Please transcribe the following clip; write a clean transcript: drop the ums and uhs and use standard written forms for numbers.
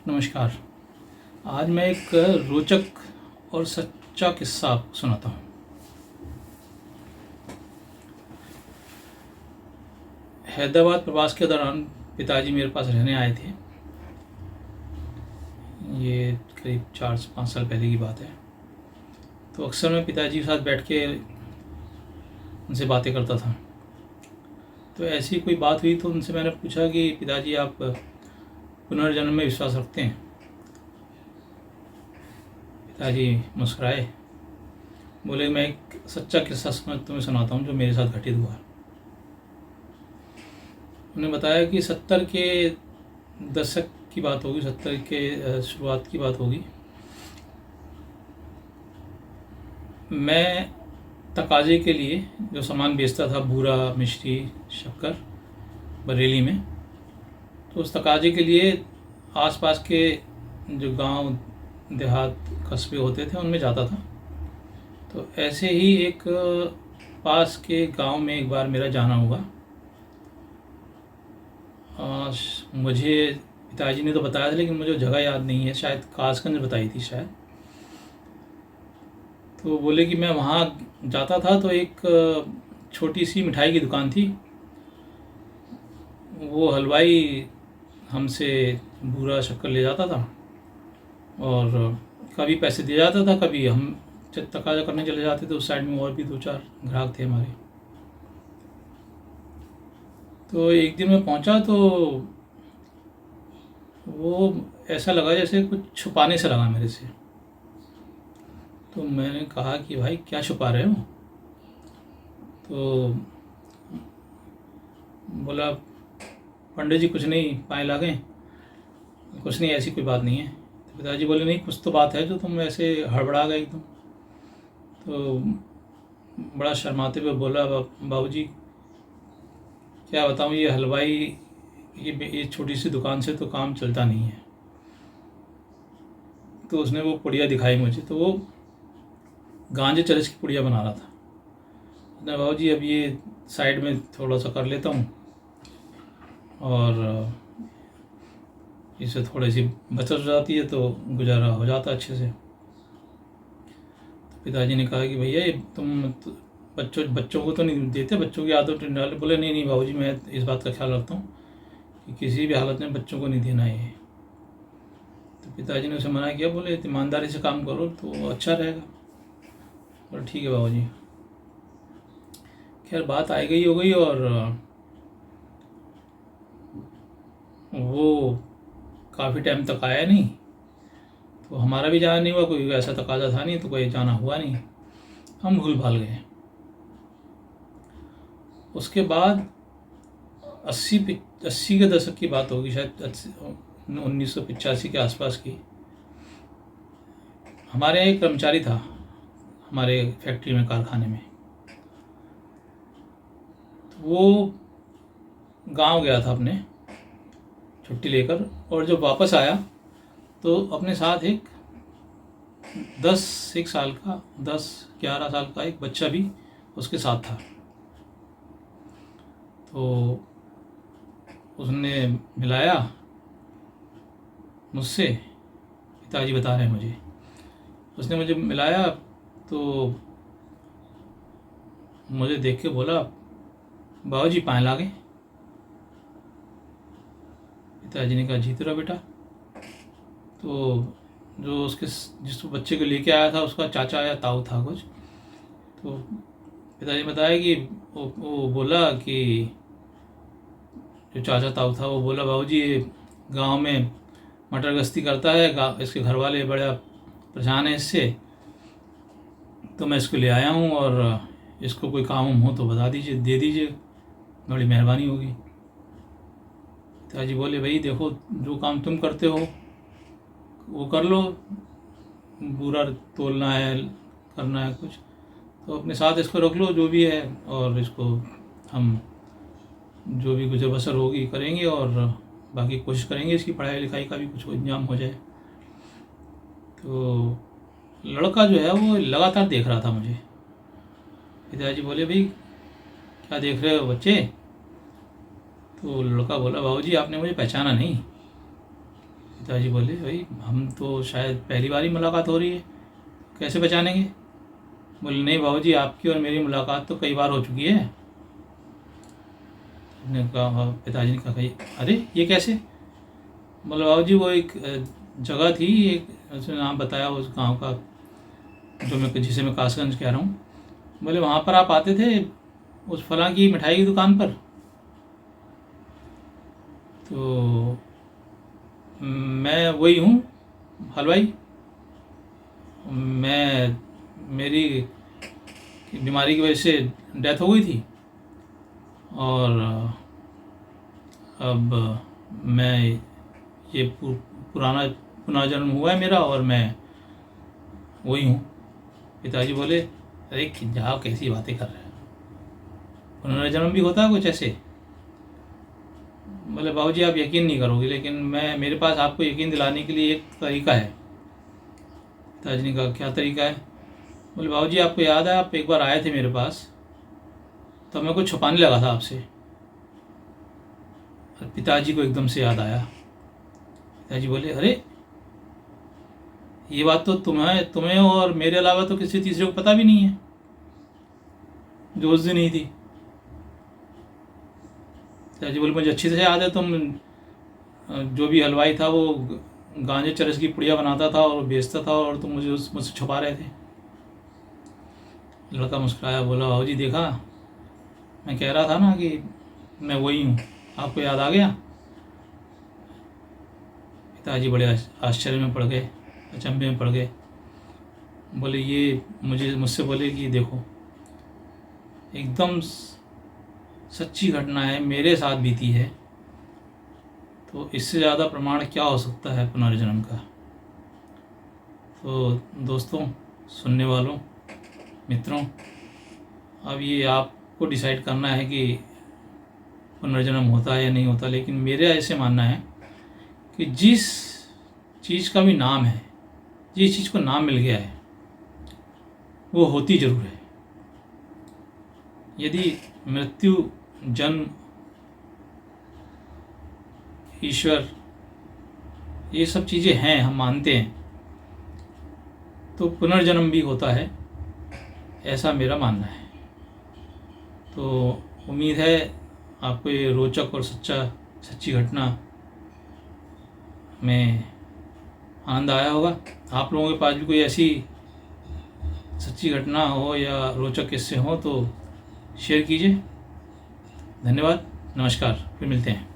नमस्कार। आज मैं एक रोचक और सच्चा किस्सा आपको सुनाता हूँ। हैदराबाद प्रवास के दौरान पिताजी मेरे पास रहने आए थे। ये करीब 4 से 5 साल पहले की बात है। तो अक्सर मैं पिताजी के साथ बैठ के उनसे बातें करता था। तो ऐसी कोई बात हुई तो उनसे मैंने पूछा कि पिताजी, आप पुनर्जन्म में विश्वास रखते हैं? पिताजी मुस्कुराए, बोले, मैं एक सच्चा किस्सा तुम्हें सुनाता हूँ जो मेरे साथ घटित हुआ। उन्होंने बताया कि 70 के दशक की बात होगी, 70 के शुरुआत की बात होगी। मैं तकाजे के लिए जो सामान बेचता था, बूरा, मिश्री, शक्कर, बरेली में, तो उस तकाजे के लिए आसपास के जो गांव देहात कस्बे होते थे उनमें जाता था। तो ऐसे ही एक पास के गांव में एक बार मेरा जाना हुआ। मुझे पिताजी ने तो बताया था, लेकिन मुझे जगह याद नहीं है, शायद कासगंज बताई थी शायद। तो बोले कि मैं वहाँ जाता था तो एक छोटी सी मिठाई की दुकान थी। वो हलवाई हमसे बूरा शक्कर ले जाता था और कभी पैसे दिया जाता था, कभी हम तकाजा करने चले जाते थे। उस साइड में और भी 2-4 ग्राहक थे हमारे। तो एक दिन मैं पहुंचा तो वो ऐसा लगा जैसे कुछ छुपाने से लगा मेरे से। तो मैंने कहा कि भाई, क्या छुपा रहे हो? तो बोला, पंडित जी कुछ नहीं, पाए लागे, कुछ नहीं, ऐसी कोई बात नहीं है। तो पिताजी बोले, नहीं, कुछ तो बात है जो तुम ऐसे हड़बड़ा गए एकदम। तो बड़ा शर्माते हुए बोला, बाबूजी क्या बताऊँ, ये हलवाई, ये छोटी सी दुकान से तो काम चलता नहीं है। तो उसने वो पुड़िया दिखाई मुझे, तो वो गांजे चरस की पुड़िया बना रहा था। ना बाबूजी, अब ये साइड में थोड़ा सा कर लेता हूँ और इससे थोड़ी सी बचत हो जाती है तो गुजारा हो जाता अच्छे से। तो पिताजी ने कहा कि भैया, ये तुम बच्चों को तो नहीं देते, बच्चों की आदत नहीं डाले? बोले, नहीं नहीं बाबूजी, मैं इस बात का ख्याल रखता हूँ कि किसी भी हालत में बच्चों को नहीं देना है। तो पिताजी ने उसे मना किया, बोले ईमानदारी से काम करो तो अच्छा रहेगा। और ठीक है बाबूजी। खैर, बात आई गई हो गई और वो काफ़ी टाइम तक आया नहीं। तो हमारा भी जाना नहीं हुआ, कोई ऐसा तकाजा था नहीं, तो कोई जाना हुआ नहीं, हम भूल भाल गए। उसके बाद 80 के दशक की बात होगी, शायद 1985 के आसपास की। हमारे यहाँ एक कर्मचारी था, हमारे फैक्ट्री में, कारखाने में। तो वो गांव गया था अपने छुट्टी लेकर, और जब वापस आया तो अपने साथ एक 10-11 साल का एक बच्चा भी उसके साथ था। तो उसने मिलाया मुझसे, पिताजी बता रहे हैं मुझे, उसने मुझे मिलाया तो मुझे देख के बोला, बाबूजी पाए लागे। पिताजी ने कहा, जीत रहा बेटा। तो जो जिस बच्चे को लेके आया था उसका चाचा या ताऊ था कुछ। तो पिताजी ने बताया कि वो बोला कि जो चाचा ताऊ था वो बोला, बाबूजी ये गांव में मटर गश्ती करता है, इसके घर वाले बड़ा परेशान है इससे, तो मैं इसको ले आया हूँ और इसको कोई काम हो तो बता दीजिए, दे दीजिए, बड़ी मेहरबानी होगी। पिताजी बोले, भाई देखो, जो काम तुम करते हो वो कर लो, बुरा तोलना है, करना है कुछ तो अपने साथ इसको रख लो जो भी है, और इसको हम जो भी गुजर बसर होगी करेंगे, और बाकी कोशिश करेंगे इसकी पढ़ाई लिखाई का भी कुछ इंतजाम हो जाए। तो लड़का जो है वो लगातार देख रहा था मुझे। पिताजी बोले, भाई क्या देख रहे हो बच्चे? तो लड़का बोला, बाबूजी आपने मुझे पहचाना नहीं। पिताजी बोले, भाई हम तो शायद पहली बार ही मुलाकात हो रही है, कैसे पहचानेंगे? बोले, नहीं बाबूजी, आपकी और मेरी मुलाकात तो कई बार हो चुकी है। पिताजी ने कहा, भाई अरे ये कैसे? बोले, बाबूजी वो एक जगह थी, एक उसने नाम बताया उस गांव का, जिसे मैं कासगंज कह रहा हूँ। बोले, वहाँ पर आप आते थे उस फलां की मिठाई की दुकान पर? तो मैं वही हूँ, हलवाई। मेरी बीमारी की वजह से डेथ हो गई थी और अब मैं ये पुराना पुनर्जन्म हुआ है मेरा और मैं वही हूँ। पिताजी बोले, अरे जाओ, कैसी बातें कर रहे हैं, पुनर्जन्म भी होता है कुछ ऐसे? बोले, बाबूजी आप यकीन नहीं करोगे, लेकिन मेरे पास आपको यकीन दिलाने के लिए एक तरीका है। पिताजी ने कहा, क्या तरीका है? बोले, बाबूजी आपको याद है आप एक बार आए थे मेरे पास, तब मैं कुछ छुपाने लगा था आपसे। पिताजी को एकदम से याद आया। पिताजी बोले, अरे ये बात तो तुम्हें और मेरे अलावा तो किसी तीसरे को पता भी नहीं है, जो उस दिन ही थी। पिताजी बोले, मुझे अच्छी तरह याद है, तुम जो भी हलवाई था वो गांजे चरस की पुड़िया बनाता था और बेचता था और तुम मुझसे छुपा रहे थे। लड़का मुस्कुराया, बोला, बाबूजी देखा, मैं कह रहा था ना कि मैं वही हूँ, आपको याद आ गया। पिताजी बड़े आश्चर्य में पड़ गए, अचंभे में पड़ गए। बोले, ये मुझसे बोले कि देखो, एकदम सच्ची घटना है, मेरे साथ बीती है, तो इससे ज़्यादा प्रमाण क्या हो सकता है पुनर्जन्म का। तो दोस्तों, सुनने वालों, मित्रों, अब ये आपको डिसाइड करना है कि पुनर्जन्म होता है या नहीं होता, लेकिन मेरा ऐसे मानना है कि जिस चीज़ का भी नाम है, जिस चीज़ को नाम मिल गया है, वो होती ज़रूर है। यदि मृत्यु, जन्म, ईश्वर, ये सब चीज़ें हैं, हम मानते हैं, तो पुनर्जन्म भी होता है, ऐसा मेरा मानना है। तो उम्मीद है आपको ये रोचक और सच्ची घटना में आनंद आया होगा। आप लोगों के पास भी कोई ऐसी सच्ची घटना हो या रोचक किस्से हो तो शेयर कीजिए। धन्यवाद, नमस्कार, फिर मिलते हैं।